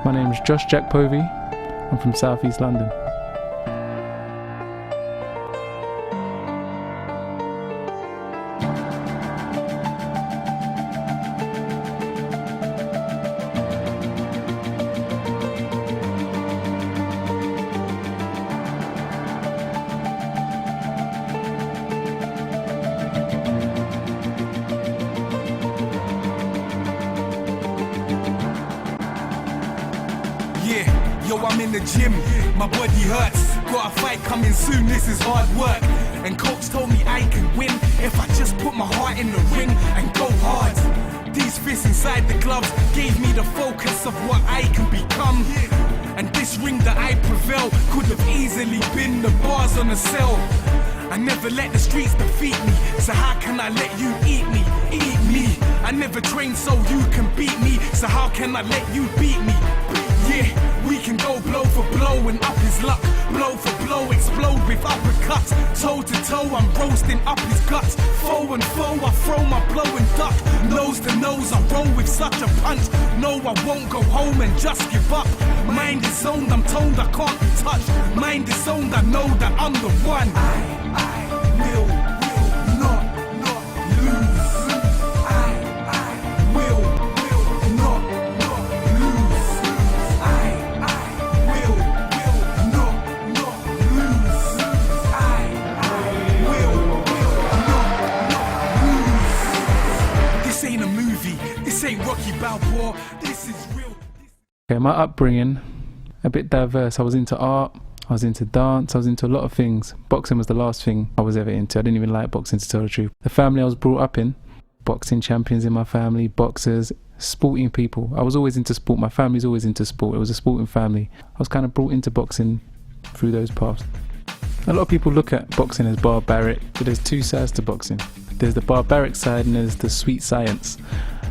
My name is Josh Jack Povey. I'm from South East London. Yo, I'm in the gym, my body hurts. Got a fight coming soon, this is hard work. And coach told me I can win if I just put my heart in the ring and go hard. These fists inside the gloves gave me the focus of what I can become. And this ring that I prevail could have easily been the bars on a cell. I never let the streets defeat me, so how can I let you eat me? Eat me. I never trained so you can beat me, so how can I let you beat me? Yeah, we can go blow for blow and up his luck. Blow for blow, explode with uppercuts. Toe to toe, I'm roasting up his guts. Foe and foe, I throw my blow and duck. Nose to nose, I roll with such a punch. No, I won't go home and just give up. Mind is zoned, I'm toned, I can't be touched. Mind is zoned, I know that I'm the one. I will not lose. I will not lose. I will not lose. I will not lose. This ain't a movie. This ain't Rocky Balboa. This is real. Okay, my upbringing, a bit diverse. I was into art, I was into dance, I was into a lot of things. Boxing was the last thing I was ever into. I didn't even like boxing, to tell the truth. The family I was brought up in, boxing champions in my family, boxers, sporting people. I was always into sport. My family's always into sport. It was a sporting family. I was kind of brought into boxing through those paths. A lot of people look at boxing as barbaric, but there's two sides to boxing. There's the barbaric side and there's the sweet science.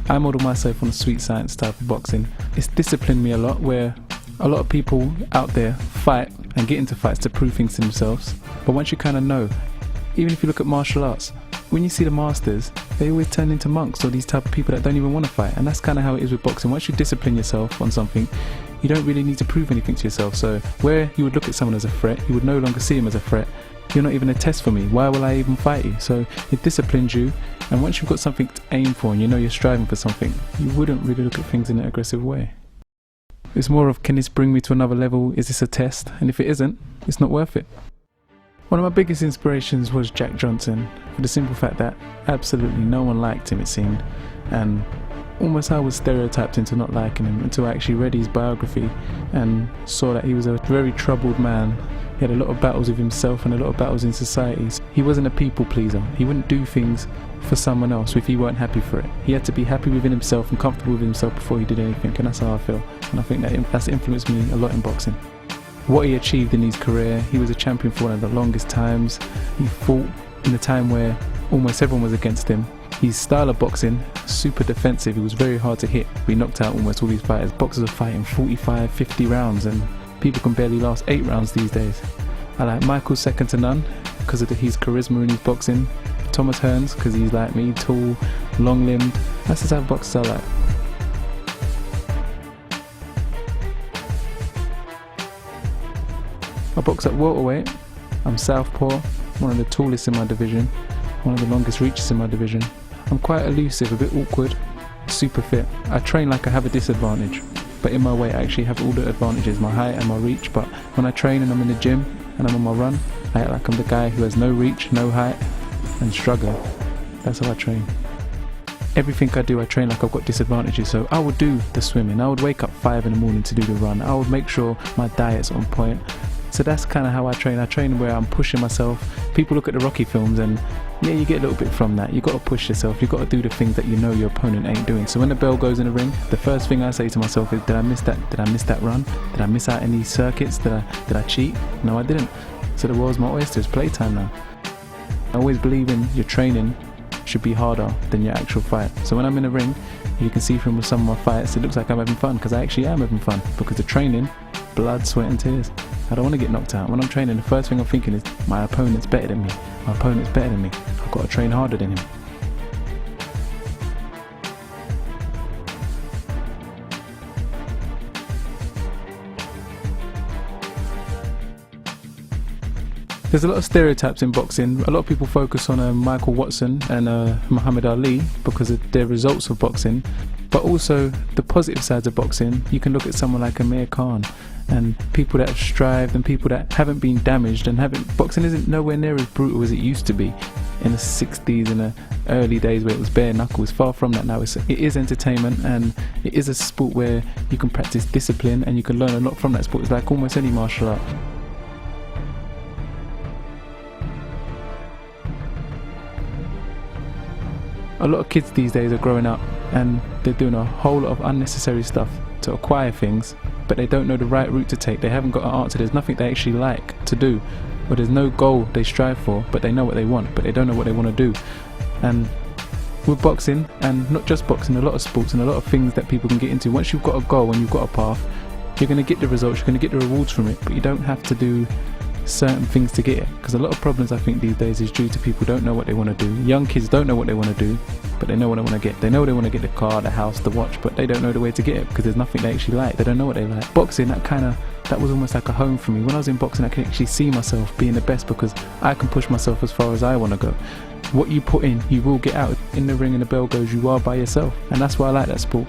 I model myself on the sweet science type of boxing. It's disciplined me a lot, where a lot of people out there fight and get into fights to prove things to themselves. But once you kind of know, even if you look at martial arts, when you see the masters, they always turn into monks or these type of people that don't even want to fight. And that's kind of how it is with boxing. Once you discipline yourself on something, you don't really need to prove anything to yourself. So where you would look at someone as a threat, you would no longer see him as a threat. You're not even a test for me. Why will I even fight you? So it disciplines you. And once you've got something to aim for and you know you're striving for something, you wouldn't really look at things in an aggressive way. It's more of, can this bring me to another level? Is this a test? And if it isn't, it's not worth it. One of my biggest inspirations was Jack Johnson, for the simple fact that absolutely no one liked him, it seemed. And almost I was stereotyped into not liking him until I actually read his biography and saw that he was a very troubled man. He had a lot of battles with himself and a lot of battles in society. He wasn't a people pleaser. He wouldn't do things for someone else if he weren't happy for it. He had to be happy within himself and comfortable with himself before he did anything, and that's how I feel. And I think that's influenced me a lot in boxing. What he achieved in his career, he was a champion for one of the longest times. He fought in a time where almost everyone was against him. His style of boxing, super defensive, he was very hard to hit. We knocked out almost all these fighters. Boxers are fighting 45, 50 rounds and people can barely last 8 rounds these days. I like Michael second to none because of his charisma in his boxing. Thomas Hearns because he's like me, tall, long-limbed. That's the type of boxers I like. I box at welterweight. I'm southpaw, one of the tallest in my division, one of the longest reaches in my division. I'm quite elusive, a bit awkward, super fit. I train like I have a disadvantage, but in my weight I actually have all the advantages, my height and my reach. But when I train and I'm in the gym and I'm on my run, I act like I'm the guy who has no reach, no height and struggling. That's how I train. Everything I do, I train like I've got disadvantages. So I would do the swimming, I would wake up 5 in the morning to do the run, I would make sure my diet's on point. So that's kind of how I train. I train where I'm pushing myself. People look at the Rocky films and yeah, you get a little bit from that. You got to push yourself. You got to do the things that you know your opponent ain't doing. So when the bell goes in the ring, the first thing I say to myself is, did I miss that? Did I miss that run? Did I miss out any circuits? Did I cheat? No, I didn't. So the world's my oyster. It's playtime now. I always believe in your training should be harder than your actual fight. So when I'm in the ring, you can see from some of my fights, it looks like I'm having fun because I actually am having fun, because the training, blood, sweat and tears. I don't want to get knocked out. When I'm training, the first thing I'm thinking is, my opponent's better than me. My opponent's better than me. I've got to train harder than him. There's a lot of stereotypes in boxing. A lot of people focus on Michael Watson and Muhammad Ali because of their results of boxing, but also the positive sides of boxing. You can look at someone like Amir Khan and people that have strived and people that haven't been damaged and haven't. Boxing isn't nowhere near as brutal as it used to be in the 60s and the early days where it was bare knuckles. Far from that now. It is entertainment, and it is a sport where you can practice discipline and you can learn a lot from that sport. It's like almost any martial art. A lot of kids these days are growing up and they're doing a whole lot of unnecessary stuff to acquire things, but they don't know the right route to take. They haven't got an answer. There's nothing they actually like to do, or there's no goal they strive for, but they know what they want, but they don't know what they want to do. And with boxing, and not just boxing, a lot of sports and a lot of things that people can get into, once you've got a goal and you've got a path, you're going to get the results, you're going to get the rewards from it, but you don't have to do certain things to get it, because a lot of problems I think these days is due to people don't know what they want to do. Young kids don't know what they want to do, but they know what they want to get. They know they want to get the car, the house, the watch, but they don't know the way to get it because there's nothing they actually like. They don't know what they like. Boxing, that was almost like a home for me. When I was in boxing, I could actually see myself being the best because I can push myself as far as I want to go. What you put in, you will get out. In the ring and the bell goes, you are by yourself, and that's why I like that sport.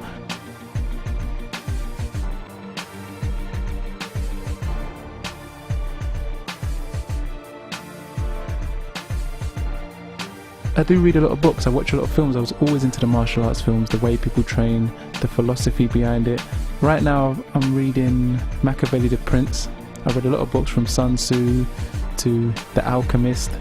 I do read a lot of books, I watch a lot of films. I was always into the martial arts films, the way people train, the philosophy behind it. Right now I'm reading Machiavelli the Prince. I read a lot of books from Sun Tzu to The Alchemist.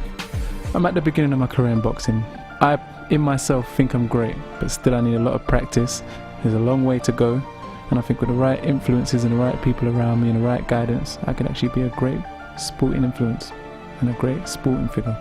I'm at the beginning of my career in boxing. I, in myself, think I'm great, but still I need a lot of practice. There's a long way to go, and I think with the right influences and the right people around me and the right guidance, I can actually be a great sporting influence and a great sporting figure.